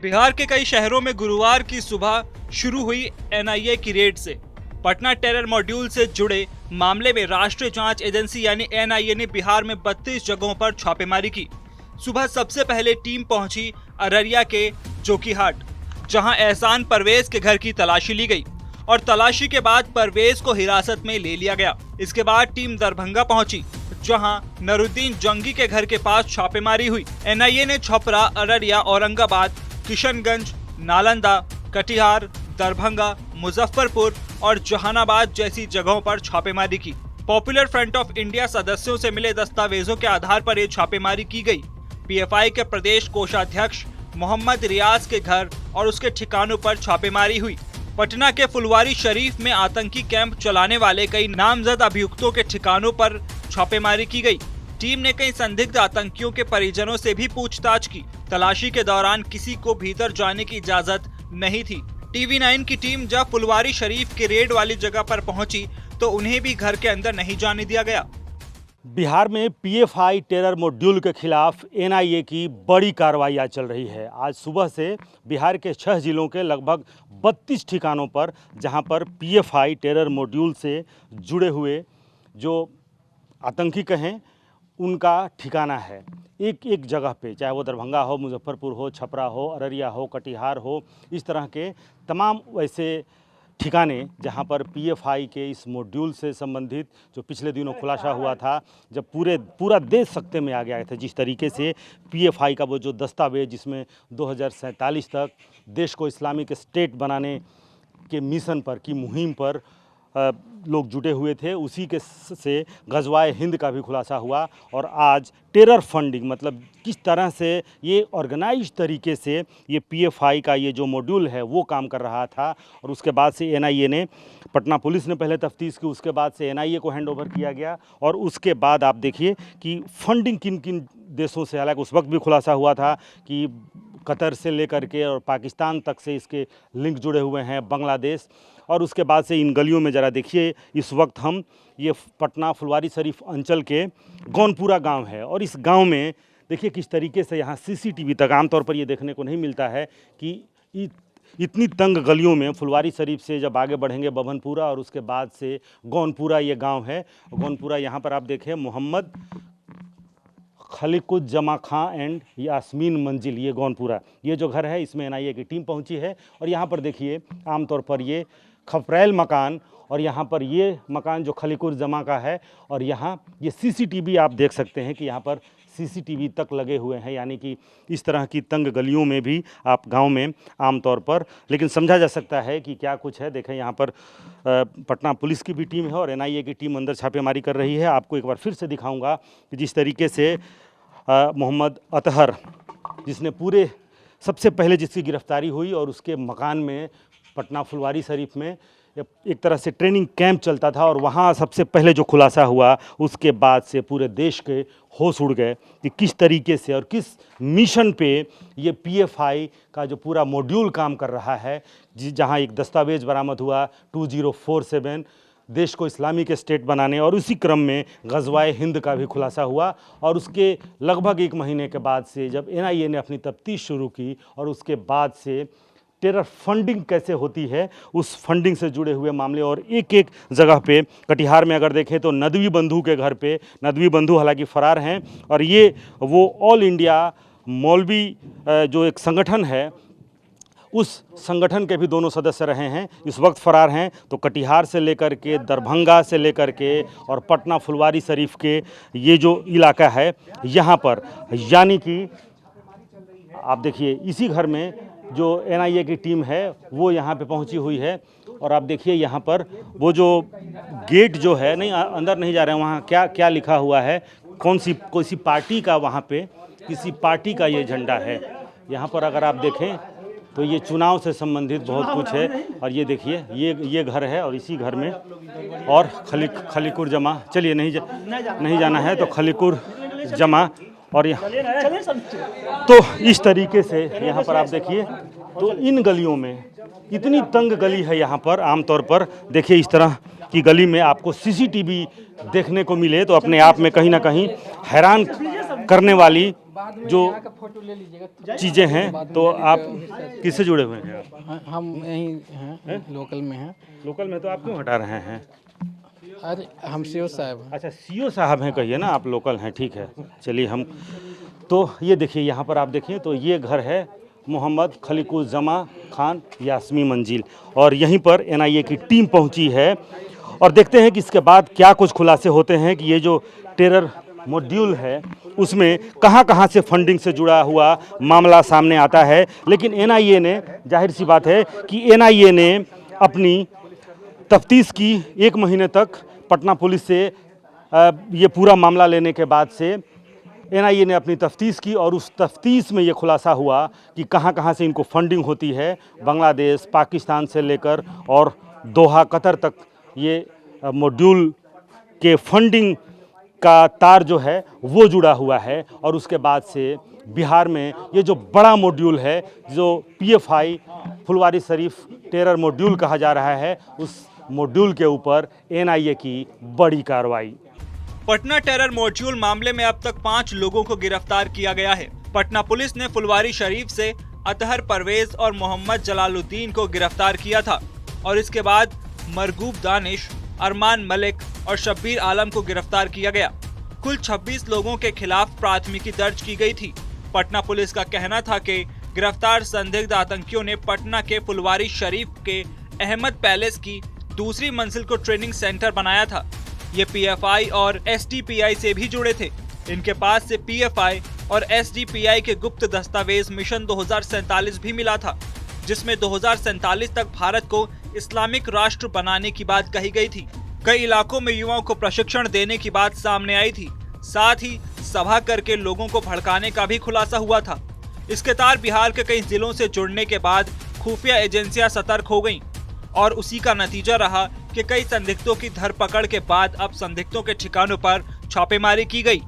बिहार के कई शहरों में गुरुवार की सुबह शुरू हुई एनआईए की रेड से पटना टेरर मॉड्यूल से जुड़े मामले में राष्ट्रीय जांच एजेंसी यानी एनआईए ने बिहार में 32 जगहों पर छापेमारी की। सुबह सबसे पहले टीम पहुंची अररिया के जोकीहाट, जहां एहसान परवेज के घर की तलाशी ली गई और तलाशी के बाद परवेज को हिरासत में ले लिया गया। इसके बाद टीम दरभंगा पहुंची, जहां नरुद्दीन जंगी के घर के पास छापेमारी हुई। एनआईए ने छपरा, अररिया, औरंगाबाद, किशनगंज, नालंदा, कटिहार, दरभंगा, मुजफ्फरपुर और जहानाबाद जैसी जगहों पर छापेमारी की। पॉपुलर फ्रंट ऑफ इंडिया सदस्यों से मिले दस्तावेजों के आधार पर ये छापेमारी की गई। पीएफआई के प्रदेश कोषाध्यक्ष मोहम्मद रियाज के घर और उसके ठिकानों पर छापेमारी हुई। पटना के फुलवारी शरीफ में आतंकी कैंप चलाने वाले कई नामजद अभियुक्तों के ठिकानों पर छापेमारी की गई। टीम ने कई संदिग्ध आतंकियों के परिजनों से भी पूछताछ की। तलाशी के दौरान किसी को भीतर जाने की इजाजत नहीं थी। टीवी9 की टीम जब फुलवारी शरीफ के रेड वाली जगह पर पहुंची तो उन्हें भी घर के अंदर नहीं जाने दिया गया। बिहार में पीएफआई टेरर मॉड्यूल के खिलाफ एनआईए की बड़ी कार्रवाई आज चल रही है। आज सुबह से बिहार के 6 जिलों के लगभग 32 ठिकानों पर, जहां पर पीएफआई टेरर मॉड्यूल से जुड़े हुए जो आतंकी कहें उनका ठिकाना है। एक एक जगह पे, चाहे वो दरभंगा हो, मुजफ्फरपुर हो, छपरा हो, अररिया हो, कटिहार हो, इस तरह के तमाम वैसे ठिकाने जहां पर पीएफआई के इस मॉड्यूल से संबंधित जो पिछले दिनों खुलासा हुआ था, जब पूरा देश सकते में आ गया था, जिस तरीके से पीएफआई का वो जो दस्तावेज जिसमें 2047 तक देश को इस्लामिक स्टेट बनाने के मिशन पर की मुहिम पर लोग जुटे हुए थे, उसी के से गजवाए हिंद का भी खुलासा हुआ। और आज टेरर फंडिंग, मतलब किस तरह से ये ऑर्गेनाइज तरीके से ये पीएफआई का ये जो मॉड्यूल है वो काम कर रहा था। और उसके बाद से एनआईए ने, पटना पुलिस ने पहले तफ्तीश की, उसके बाद से एनआईए को हैंडओवर किया गया। और उसके बाद आप देखिए कि फंडिंग किन किन देशों से, हालांकि उस वक्त भी खुलासा हुआ था कि कतर से लेकर के और पाकिस्तान तक से इसके लिंक जुड़े हुए हैं, बांग्लादेश। और उसके बाद से इन गलियों में ज़रा देखिए, इस वक्त हम ये पटना फुलवारी शरीफ अंचल के गौनपुरा गांव है और इस गांव में देखिए किस तरीके से यहाँ सीसीटीवी तक, आमतौर पर ये देखने को नहीं मिलता है कि इतनी तंग गलियों में फुलवारी शरीफ से जब आगे बढ़ेंगे बभनपुरा और उसके बाद से गौनपुरा ये गांव है। गौनपुरा यहाँ पर आप देखें, मोहम्मद खलीकुज्जमा खां एंड यास्मीन मंजिल, ये गौनपुरा, ये जो घर है इसमें एनआईए की टीम पहुंची है। और यहाँ पर देखिए आमतौर पर ये खपरैल मकान, और यहाँ पर ये मकान जो खलीकुज्जमा का है, और यहाँ ये सीसीटीवी आप देख सकते हैं कि यहाँ पर सीसीटीवी तक लगे हुए हैं। यानी कि इस तरह की तंग गलियों में भी आप गांव में आमतौर पर, लेकिन समझा जा सकता है कि क्या कुछ है। देखें यहाँ पर पटना पुलिस की भी टीम है और एनआईए की टीम अंदर छापेमारी कर रही है। आपको एक बार फिर से दिखाऊंगा कि जिस तरीके से मोहम्मद अतहर, जिसने पूरे सबसे पहले जिसकी गिरफ्तारी हुई और उसके मकान में पटना फुलवारी शरीफ में एक तरह से ट्रेनिंग कैंप चलता था और वहाँ सबसे पहले जो खुलासा हुआ, उसके बाद से पूरे देश के होश उड़ गए कि किस तरीके से और किस मिशन पे ये पीएफआई का जो पूरा मॉड्यूल काम कर रहा है। जहाँ एक दस्तावेज बरामद हुआ 2047 देश को इस्लामिक स्टेट बनाने, और उसी क्रम में गजवाए हिंद का भी खुलासा हुआ। और उसके लगभग 1 महीने के बाद से जब एनआईए ने अपनी तफ्तीश शुरू की और उसके बाद से टेरर फंडिंग कैसे होती है, उस फंडिंग से जुड़े हुए मामले, और एक एक जगह पे, कटिहार में अगर देखें तो नदवी बंधु के घर पे, नदवी बंधु हालांकि फ़रार हैं, और ये वो ऑल इंडिया मौलवी जो एक संगठन है, उस संगठन के भी दोनों सदस्य रहे हैं, इस वक्त फ़रार हैं। तो कटिहार से लेकर के, दरभंगा से लेकर के और पटना फुलवारी शरीफ के ये जो इलाका है यहाँ पर, यानी कि आप देखिए इसी घर में जो एनआईए की टीम है वो यहाँ पे पहुँची हुई है। और आप देखिए यहाँ पर वो जो गेट जो है, नहीं अंदर नहीं जा रहे हैं, वहाँ क्या क्या लिखा हुआ है, कोई सी पार्टी का, वहाँ पे किसी पार्टी का ये झंडा है। यहाँ पर अगर आप देखें तो ये चुनाव से संबंधित बहुत कुछ है। और ये देखिए ये घर है और इसी घर में और खलीकुज्जमा, चलिए नहीं जाना है तो खलीकुज्जमा, और यहाँ तो इस तरीके से यहाँ पर आप देखिए तो इन गलियों में इतनी तंग गली है। यहाँ पर आमतौर पर देखिए इस तरह की गली में आपको सीसीटीवी देखने को मिले तो अपने आप में कहीं ना कहीं हैरान करने वाली बाद में जो यहाँ का फोटो ले लीजिएगा। चीज़ें हैं, तो आप किससे जुड़े हुए हैं आप? हम यहीं हैं, लोकल में हैं। लोकल में, तो आप क्यों हटा रहे हैं? अरे हम सीओ साहब हैं। अच्छा, सीओ साहब हैं, कहिए ना, आप लोकल हैं, ठीक है। चलिए हम तो ये देखिए, यहाँ पर आप देखिए तो ये घर है मोहम्मद खलीकुज़्ज़मा खान यास्मी मंजिल, और यहीं पर एनआईए की टीम पहुंची है और देखते हैं कि इसके बाद क्या कुछ खुलासे होते हैं कि ये जो टेरर मॉड्यूल है उसमें कहां कहां से फंडिंग से जुड़ा हुआ मामला सामने आता है। लेकिन एनआईए ने, जाहिर सी बात है कि एनआईए ने अपनी तफ्तीश की 1 महीने तक पटना पुलिस से ये पूरा मामला लेने के बाद से एनआईए ने अपनी तफ्तीश की और उस तफ्तीश में ये खुलासा हुआ कि कहां कहां से इनको फंडिंग होती है। बांग्लादेश, पाकिस्तान से लेकर और दोहा, कतर तक ये मॉड्यूल के फंडिंग का तार जो है वो जुड़ा हुआ है। और उसके बाद से बिहार में ये जो बड़ा मॉड्यूल है, जो PFI Phulwari Sharif terror module कहा जा रहा है, उस मॉड्यूल के ऊपर एनआईए की बड़ी कार्रवाई। पटना टेरर मॉड्यूल मामले में अब तक 5 लोगों को गिरफ्तार किया गया है। पटना पुलिस ने फुलवारी शरीफ से अतहर परवेज और मोहम्मद जलालुद्दीन को गिरफ्तार किया था और इसके बाद मरगूब दानिश, अरमान मलिक और शब्बीर आलम को गिरफ्तार किया गया। कुल 26 लोगों के खिलाफ प्राथमिकी दर्ज की गई थी। पटना पुलिस का कहना था कि गिरफ्तार संदिग्ध आतंकियों ने पटना के फुलवारी शरीफ के अहमद पैलेस की दूसरी मंजिल को ट्रेनिंग सेंटर बनाया था। ये पीएफआई और एसडीपीआई से भी जुड़े थे। इनके पास से पीएफआई और एसडीपीआई के गुप्त दस्तावेज मिशन 2047 भी मिला था, जिसमें 2047 तक भारत को इस्लामिक राष्ट्र बनाने की बात कही गई थी। कई इलाकों में युवाओं को प्रशिक्षण देने की बात सामने आई थी। साथ ही सभा करके लोगों को भड़काने का भी खुलासा हुआ था। इसके तार बिहार के कई जिलों से जुड़ने के बाद खुफिया एजेंसियां सतर्क हो गईं और उसी का नतीजा रहा कि कई संदिग्धों की धरपकड़ के बाद अब संदिग्धों के ठिकानों पर छापेमारी की गई।